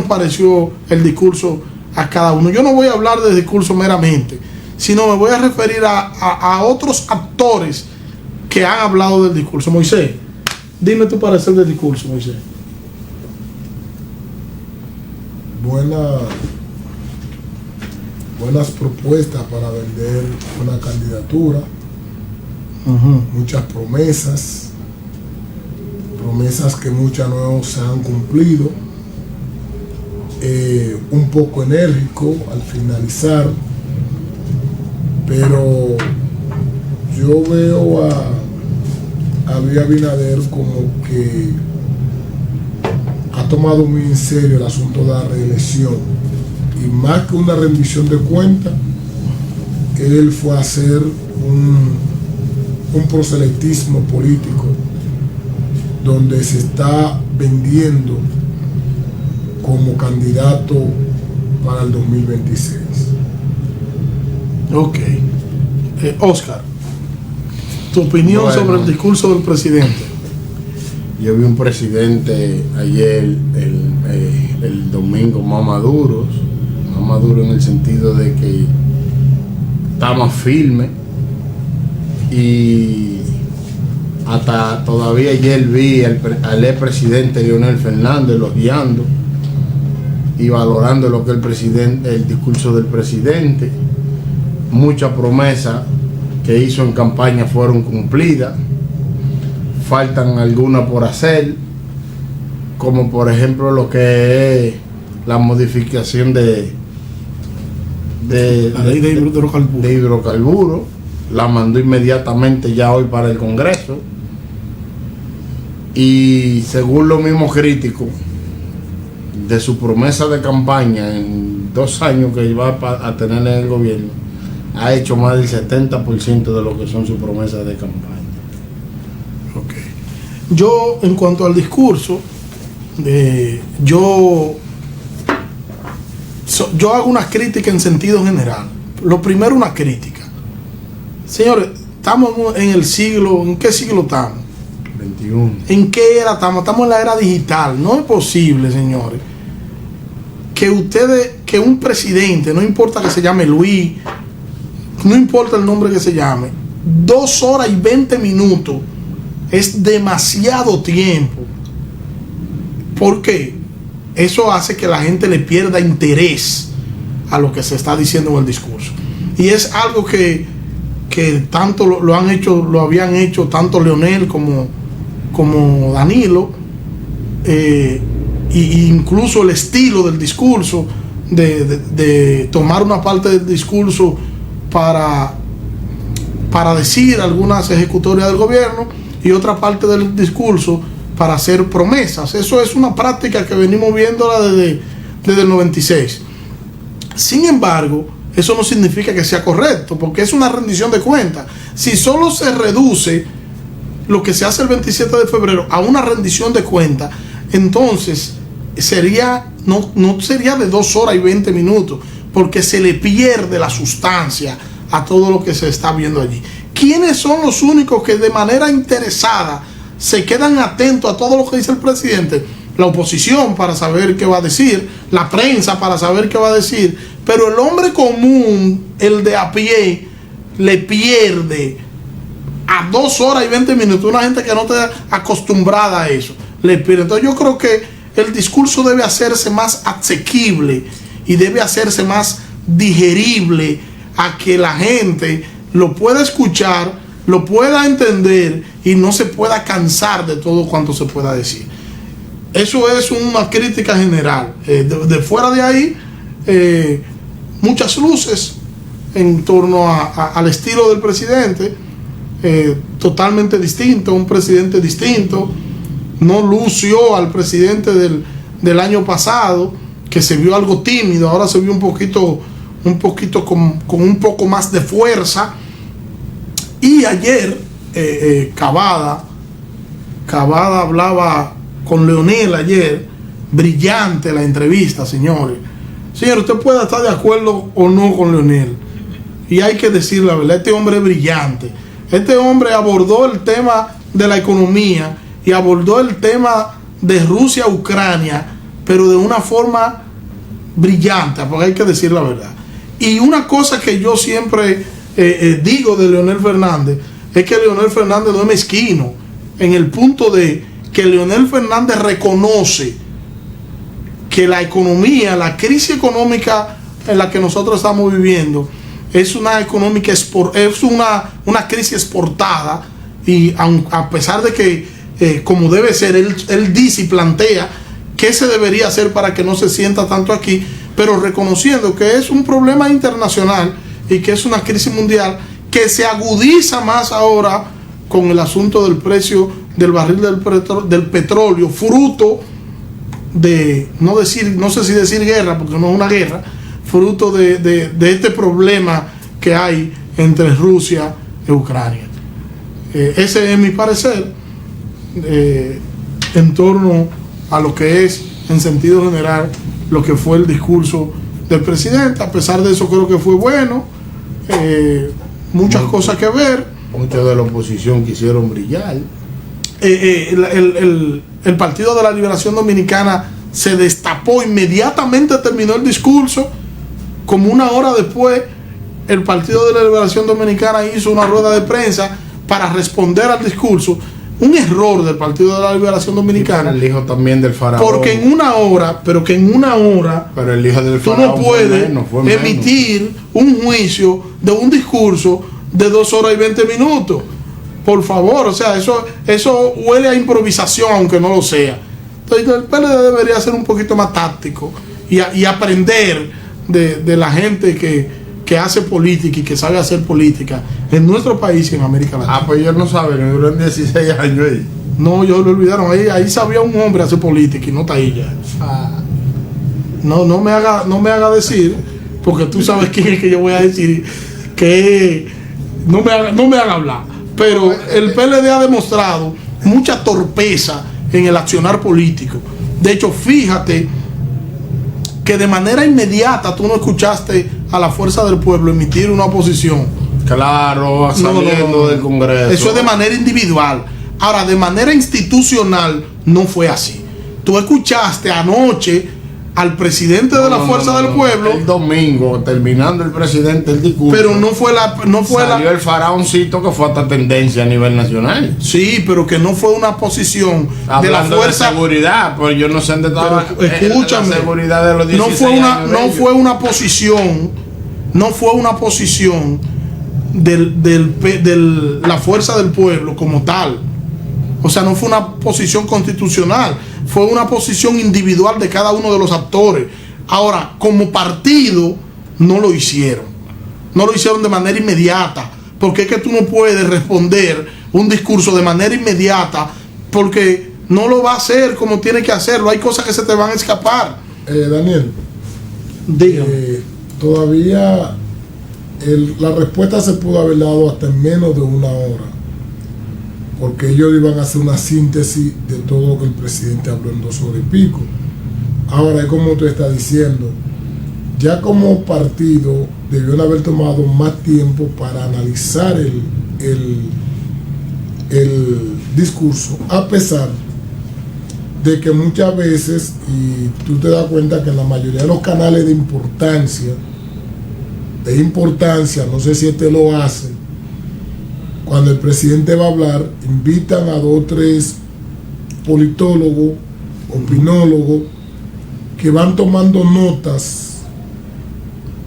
pareció el discurso a cada uno. Yo no voy a hablar de discurso meramente, sino me voy a referir a otros actores que han hablado del discurso. Moisés, dime tu parecer del discurso, Moisés. Buenas propuestas para vender una candidatura, muchas promesas que muchas no se han cumplido, un poco enérgico al finalizar, pero yo veo a Luis Abinader como que ha tomado muy en serio el asunto de la reelección, y más que una rendición de cuentas, él fue a hacer un proselitismo político donde se está vendiendo como candidato para el 2026. Ok. Oscar, tu opinión sobre el discurso del presidente. Yo vi un presidente ayer, el domingo, más maduro en el sentido de que está más firme, y hasta todavía ayer vi al expresidente Leonel Fernández elogiando y valorando lo que el discurso del presidente. Muchas promesas que hizo en campaña fueron cumplidas, faltan algunas por hacer, como por ejemplo lo que es la modificación de hidrocarburos. La mandó inmediatamente ya hoy para el Congreso, y según los mismos críticos, de su promesa de campaña en 2 años que va a tener en el gobierno, ha hecho más del 70% de lo que son sus promesas de campaña. Okay. Yo, en cuanto al discurso, yo hago una crítica en sentido general. Lo primero, una crítica. Señores, estamos en el siglo, ¿en qué siglo estamos? 21. ¿En qué era estamos? Estamos en la era digital. No es posible, señores, que un presidente, no importa que se llame Luis, no importa el nombre que se llame, 2 horas y 20 minutos es demasiado tiempo. ¿Por qué? Eso hace que la gente le pierda interés a lo que se está diciendo en el discurso. Y es algo que tanto lo habían hecho tanto Leonel como Danilo, y incluso el estilo del discurso, de tomar una parte del discurso para decir algunas ejecutorias del gobierno y otra parte del discurso para hacer promesas. Eso es una práctica que venimos viéndola desde el 96. Sin embargo, eso no significa que sea correcto, porque es una rendición de cuentas. Si solo se reduce lo que se hace el 27 de febrero a una rendición de cuentas, entonces no sería de 2 horas y 20 minutos, porque se le pierde la sustancia a todo lo que se está viendo allí. ¿Quiénes son los únicos que de manera interesada se quedan atentos a todo lo que dice el presidente? La oposición, para saber qué va a decir, la prensa, para saber qué va a decir, pero el hombre común, el de a pie, le pierde a 2 horas y 20 minutos. Una gente que no está acostumbrada a eso, le pierde. Entonces yo creo que el discurso debe hacerse más asequible y debe hacerse más digerible, a que la gente lo pueda escuchar, lo pueda entender y no se pueda cansar de todo cuanto se pueda decir. Eso es una crítica general. De fuera de ahí, muchas luces en torno al estilo del presidente, totalmente distinto, un presidente distinto. No lució al presidente del año pasado, que se vio algo tímido. Ahora se vio un poquito con un poco más de fuerza. Y ayer Cavada hablaba con Leonel ayer. Brillante la entrevista, señores. Señor, usted puede estar de acuerdo o no con Leonel, y hay que decir la verdad, este hombre es brillante. Este hombre abordó el tema de la economía y abordó el tema de Rusia-Ucrania pero de una forma brillante, porque hay que decir la verdad. Y una cosa que yo siempre digo de Leonel Fernández es que Leonel Fernández no es mezquino, en el punto de que Leonel Fernández reconoce que la economía, la crisis económica en la que nosotros estamos viviendo es una crisis exportada, y a pesar de que como debe ser, él dice y plantea qué se debería hacer para que no se sienta tanto aquí, pero reconociendo que es un problema internacional y que es una crisis mundial que se agudiza más ahora con el asunto del precio del barril del petróleo, fruto de, no sé si decir guerra, porque no es una guerra, fruto de este problema que hay entre Rusia y Ucrania. Ese es mi parecer en torno a lo que es, en sentido general, lo que fue el discurso del presidente. A pesar de eso, creo que fue bueno. Muchas cosas que ver. Muchos de la oposición quisieron brillar. El Partido de la Liberación Dominicana se destapó, inmediatamente terminó el discurso. Como una hora después, el Partido de la Liberación Dominicana hizo una rueda de prensa para responder al discurso. Un error del Partido de la Liberación Dominicana. El hijo también del faraón. Porque en una hora, pero el hijo del tú faraón no puedes emitir un juicio de un discurso de 2 horas y 20 minutos. Por favor, o sea, eso huele a improvisación, aunque no lo sea. Entonces el PLD debería ser un poquito más táctico y aprender de la gente que hace política y que sabe hacer política en nuestro país y en América Latina. Pues ellos no saben, que duran 16 años ahí. No, ellos lo olvidaron. Ahí sabía un hombre hacer política y no está ahí ya. No me haga decir, porque tú sabes quién es que yo voy a decir, que no me haga hablar. Pero el PLD ha demostrado mucha torpeza en el accionar político. De hecho, fíjate que de manera inmediata tú no escuchaste a la Fuerza del Pueblo emitir una oposición. Claro, saliendo del Congreso. Eso es de manera individual. Ahora, de manera institucional no fue así. Tú escuchaste anoche al presidente de la Fuerza del Pueblo. El domingo, terminando el presidente el discurso. Pero salió el faraoncito que fue hasta tendencia a nivel nacional. Sí, pero que no fue una posición hablando de la Fuerza de seguridad, pues yo no sé dónde estaba. Escúchame, la seguridad de los 16 no fue una posición de la Fuerza del Pueblo como tal. O sea, no fue una posición constitucional, fue una posición individual de cada uno de los actores. Ahora, como partido, no lo hicieron. No lo hicieron de manera inmediata, porque es que tú no puedes responder un discurso de manera inmediata, porque no lo va a hacer como tiene que hacerlo. Hay cosas que se te van a escapar. Daniel, dígame. Todavía la respuesta se pudo haber dado hasta en menos de una hora, porque ellos iban a hacer una síntesis de todo lo que el presidente habló en 2 horas y pico. Ahora, es como tú estás diciendo, ya como partido debieron haber tomado más tiempo para analizar el discurso, a pesar de que muchas veces, y tú te das cuenta que en la mayoría de los canales de importancia, no sé si este lo hace, cuando el presidente va a hablar, invitan a 2 o 3 politólogos, opinólogos, que van tomando notas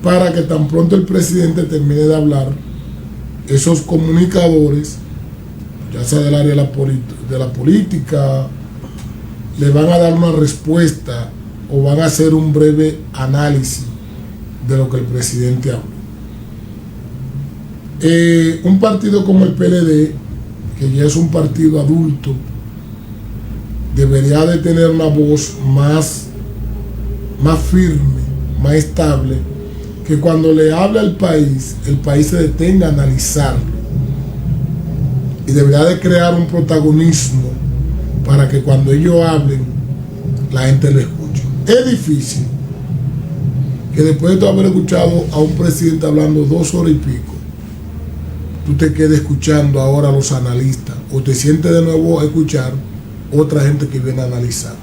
para que tan pronto el presidente termine de hablar, esos comunicadores, ya sea del área de la política, le van a dar una respuesta o van a hacer un breve análisis de lo que el presidente habló. Un partido como el PLD, que ya es un partido adulto, debería de tener una voz más firme, más estable, que cuando le habla al país, el país se detenga a analizarlo, y debería de crear un protagonismo para que cuando ellos hablen, la gente lo escuche. Es difícil que después de haber escuchado a un presidente hablando 2 horas y pico, tú te quedes escuchando ahora a los analistas, o te sientes de nuevo a escuchar otra gente que viene a analizar.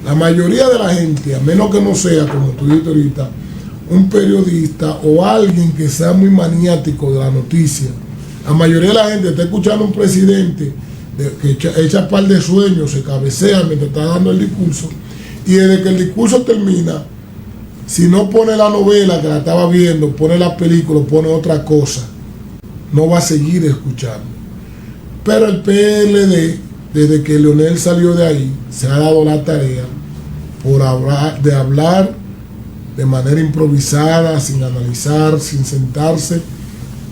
La mayoría de la gente, a menos que no sea, como tú dijiste ahorita, un periodista o alguien que sea muy maniático de la noticia, la mayoría de la gente está escuchando a un presidente que echa par de sueños, se cabecea mientras está dando el discurso, y desde que el discurso termina, si no pone la novela que la estaba viendo, pone la película, pone otra cosa, no va a seguir escuchando. Pero el PLD, desde que Leonel salió de ahí, se ha dado la tarea por hablar de manera improvisada, sin analizar, sin sentarse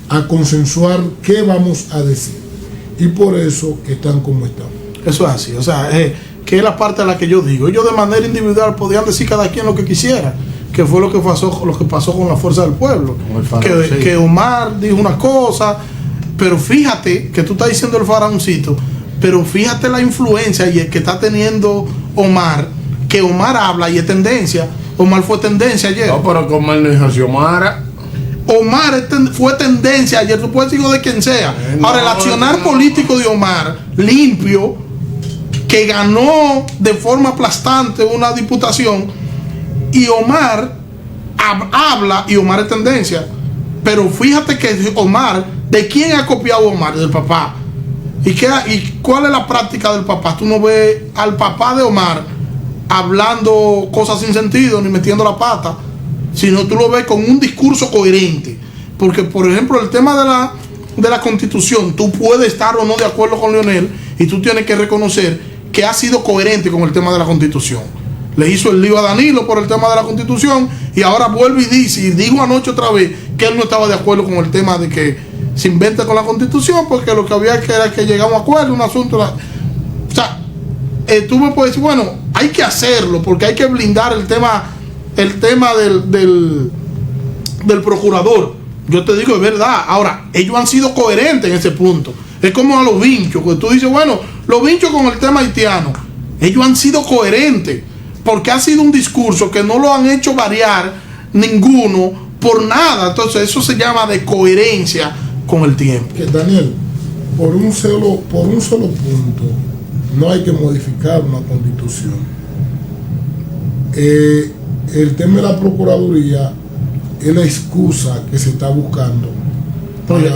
a consensuar qué vamos a decir. Y por eso están como están. Eso es así, o sea, que es la parte a la que yo digo. Ellos de manera individual podían decir cada quien lo que quisiera, que fue lo que pasó con la Fuerza del Pueblo. Que Omar dijo una cosa, pero fíjate que tú estás diciendo el faraoncito, pero fíjate la influencia y el que está teniendo Omar, que Omar habla y es tendencia. Omar fue tendencia ayer. No, pero como él no dijo Xiomara. Omar fue tendencia ayer, tú puedes decir de quien sea. Ahora, el accionar político de Omar, limpio, que ganó de forma aplastante una diputación, y Omar habla y Omar es tendencia. Pero fíjate que Omar, ¿de quién ha copiado Omar? Del papá. ¿Y cuál es la práctica del papá? Tú no ves al papá de Omar hablando cosas sin sentido ni metiendo la pata, sino tú lo ves con un discurso coherente. Porque, por ejemplo, el tema de la Constitución, tú puedes estar o no de acuerdo con Leonel, y tú tienes que reconocer que ha sido coherente con el tema de la Constitución. Le hizo el lío a Danilo por el tema de la Constitución, y ahora vuelve y dice, y dijo anoche otra vez, que él no estaba de acuerdo con el tema de que se invente con la Constitución, porque lo que había que era que llegamos a acuerdo, un asunto. O sea, tú me puedes decir, bueno, hay que hacerlo, porque hay que blindar el tema del procurador. Yo te digo, es verdad. Ahora, ellos han sido coherentes en ese punto. Es como a los vinchos, que tú dices, bueno, los vinchos con el tema haitiano, ellos han sido coherentes, porque ha sido un discurso que no lo han hecho variar ninguno por nada. Entonces eso se llama de coherencia con el tiempo. Que Daniel, por un solo punto no hay que modificar una constitución. El tema de la Procuraduría es la excusa que se está buscando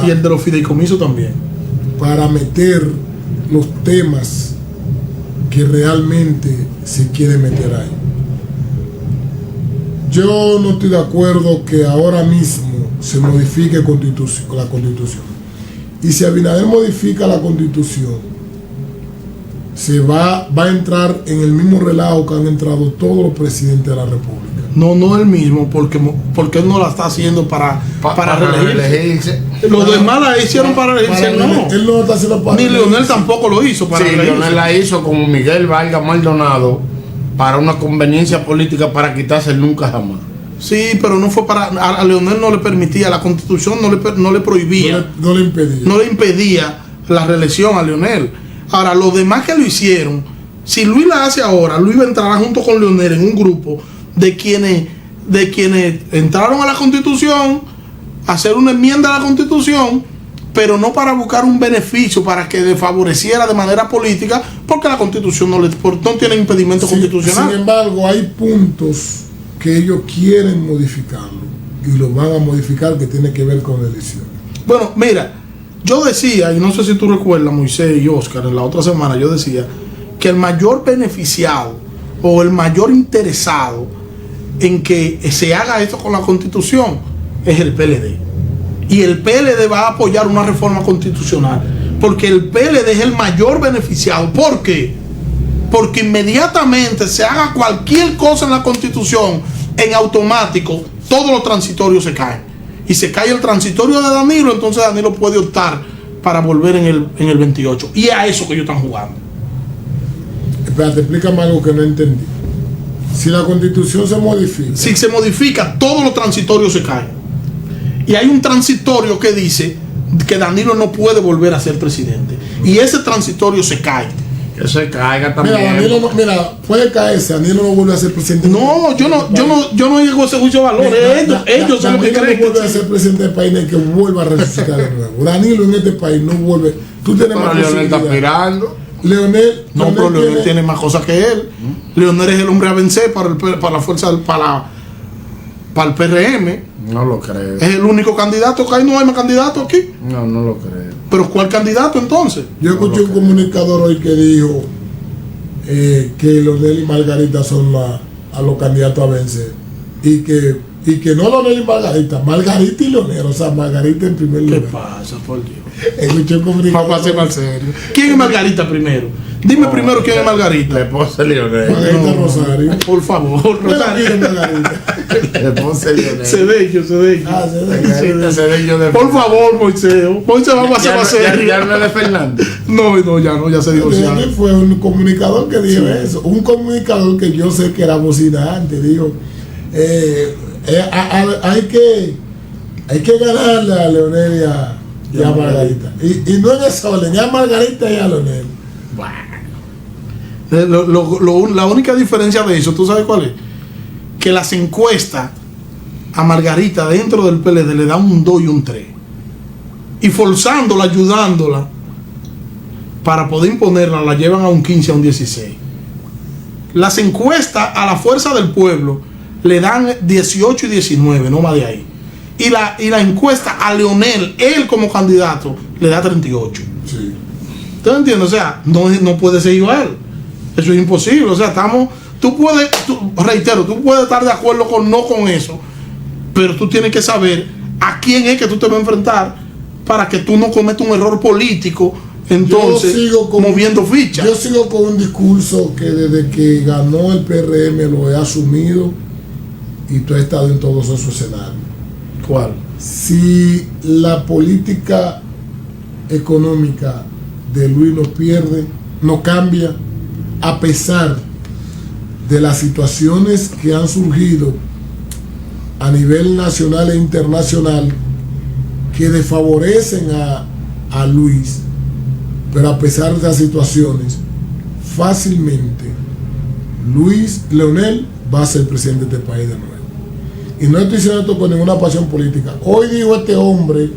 y el de los fideicomisos también, para meter los temas que realmente se quiere meter ahí. Yo no estoy de acuerdo que ahora mismo se modifique la Constitución. Y si Abinader modifica la Constitución, se va a entrar en el mismo relajo que han entrado todos los presidentes de la República. No el mismo, porque él no la está haciendo para reelegirse. Los demás la hicieron para reelegirse, no. Él no está haciendo para ni Leonel tampoco lo hizo para reelegirse. Leonel la hizo como Miguel Vargas Maldonado para una conveniencia política, para quitarse el nunca jamás. Sí, pero no fue para... A Leonel no le permitía, la Constitución no le prohibía. No le impedía la reelección a Leonel. Ahora, los demás que lo hicieron, si Luis la hace ahora, Luis va a entrar junto con Leonel en un grupo de quienes entraron a la Constitución, a hacer una enmienda a la Constitución, pero no para buscar un beneficio, para que le favoreciera de manera política, porque la Constitución no tiene impedimento constitucional. Sin embargo, hay puntos que ellos quieren modificarlo y lo van a modificar, que tiene que ver con la elección. Bueno, mira, yo decía, y no sé si tú recuerdas, Moisés y Oscar, en la otra semana yo decía que el mayor beneficiado o el mayor interesado en que se haga esto con la Constitución es el PLD. Y el PLD va a apoyar una reforma constitucional, porque el PLD es el mayor beneficiado. ¿Por qué? Porque inmediatamente se haga cualquier cosa en la Constitución, en automático todos los transitorios se caen. Y se cae el transitorio de Danilo, entonces Danilo puede optar para volver en el 28. Y a eso que ellos están jugando. Espérate, explícame algo que no entendí. Si la Constitución se modifica... Si se modifica, todos los transitorios se caen. Y hay un transitorio que dice que Danilo no puede volver a ser presidente. Y ese transitorio se cae. Que se caiga también. Mira, puede caerse, Danilo no vuelve a ser presidente. No, yo no llego a ese juicio de valor. Ellos son los que creen que no vuelve a ser presidente del país, ni que vuelva a resucitar de nuevo. Danilo en este país no vuelve. Tú tienes más posibilidad. Leonel está aspirando. Leonel, No, pero Leonel tiene más cosas que él. Leonel es el hombre a vencer para la fuerza, para el PRM. No lo creo. Es el único candidato que hay, no hay más candidato aquí. No lo creo. Pero ¿cuál candidato entonces? Yo escuché un comunicador hoy que dijo que Leonel y Margarita son a los candidatos a vencer. Y que no Leonel y Margarita y Leonel, o sea, Margarita en primer ¿Qué lugar. pasa, por Dios? Escuché un comunicador. Vamos a ser más serios. ¿Quién es Margarita primero? Dime primero quién es Margarita. La esposa de Leonel. Margarita Rosario. Por favor, ¿Quién Rosario. es Margarita? La esposa de Leonel. Cedeño. Ah, se ve. Margarita Cedeño de Por favor, Moisés. Moisés, vamos a ser más ya serios. no es de Fernando. No, ya se divorciaron. Leonel fue un comunicador que dijo eso. Un comunicador que yo sé que era bocinante. Dijo, hay que ganarle a Leonel y a Margarita. Y no en esa orden, ya a Margarita y a Leonel. La única diferencia de eso, ¿tú sabes cuál es? Que las encuestas a Margarita dentro del PLD le dan un 2 y un 3. Y forzándola, ayudándola, para poder imponerla, la llevan a un 15, a un 16. Las encuestas a la fuerza del pueblo le dan 18 y 19, no más de ahí. Y la encuesta a Leonel, él como candidato, le da 38. Sí. ¿Tú entiendes? O sea, no puede ser igual. Eso es imposible. O sea, reitero, tú puedes estar de acuerdo con eso, pero tú tienes que saber a quién es que tú te vas a enfrentar para que tú no cometas un error político, entonces, moviendo fichas. Yo sigo con un discurso que desde que ganó el PRM lo he asumido y tú has estado en todos esos escenarios. ¿Cuál? Si la política económica de Luis no cambia, a pesar de las situaciones que han surgido a nivel nacional e internacional que desfavorecen a Luis, pero a pesar de las situaciones, fácilmente Leonel va a ser presidente de este país de nuevo. Y no estoy diciendo esto con ninguna pasión política. Hoy dijo este hombre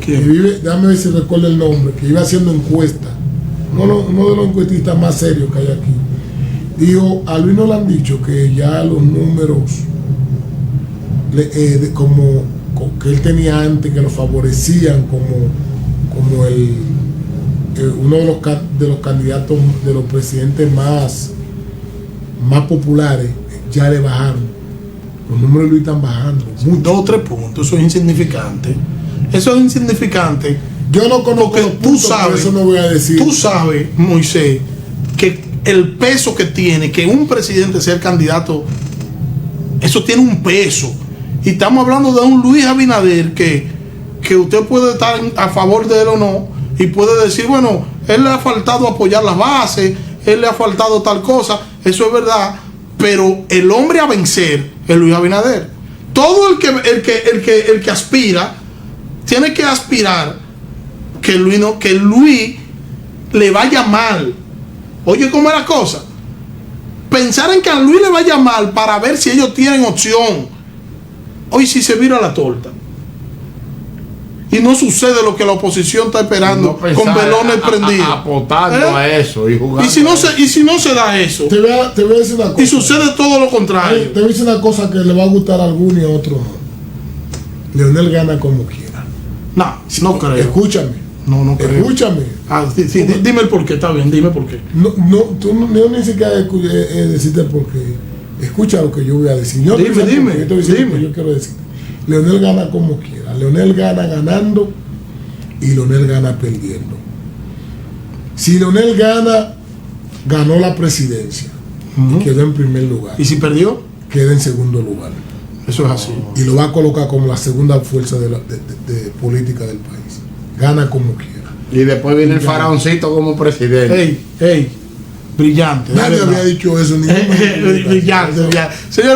que vive, déjame ver si recuerdo el nombre, que iba haciendo encuestas, uno de los encuestistas más serios que hay aquí. Dijo, a Luis no le han dicho que ya los números como que él tenía antes, que lo favorecían como uno de los candidatos, de los presidentes más populares, ya le bajaron. Los números de Luis están bajando. 2 o 3 puntos, eso es insignificante. Eso es insignificante. Yo no conozco los puntos, por eso no voy a decir. Tú sabes, Moisés, que el peso que tiene que un presidente sea el candidato, eso tiene un peso. Y estamos hablando de un Luis Abinader que usted puede estar a favor de él o no, y puede decir, bueno, él le ha faltado apoyar las bases, él le ha faltado tal cosa, eso es verdad, pero el hombre a vencer es Luis Abinader. Todo el que aspira tiene que aspirar que Luis le vaya mal. Oye, ¿cómo es la cosa? Pensar en que a Luis le vaya mal para ver si ellos tienen opción. Hoy sí se vira la torta. Y no sucede lo que la oposición está esperando, con velones prendidos. Apostando a eso y jugando. Y si no se da eso, te voy a decir una cosa. Y sucede todo lo contrario. Te voy a decir una cosa que le va a gustar a alguno y a otro no. Leonel gana como quiera. No creo. Escúchame. No creo. Escúchame. Sí, dime el porqué, está bien, dime por qué. Tú no ni siquiera decirte por qué. Escucha lo que yo voy a decir. Dime. Yo quiero decir. Leonel gana como quiera. Leonel gana ganando y Leonel gana perdiendo. Si Leonel ganó la presidencia y quedó en primer lugar. ¿Y si perdió? Queda en segundo lugar. Eso es así. Y lo va a colocar como la segunda fuerza de política del país. Gana como quiera. Y después viene el faraoncito como presidente. Brillante. Nadie había dicho eso. Brillante. Señor.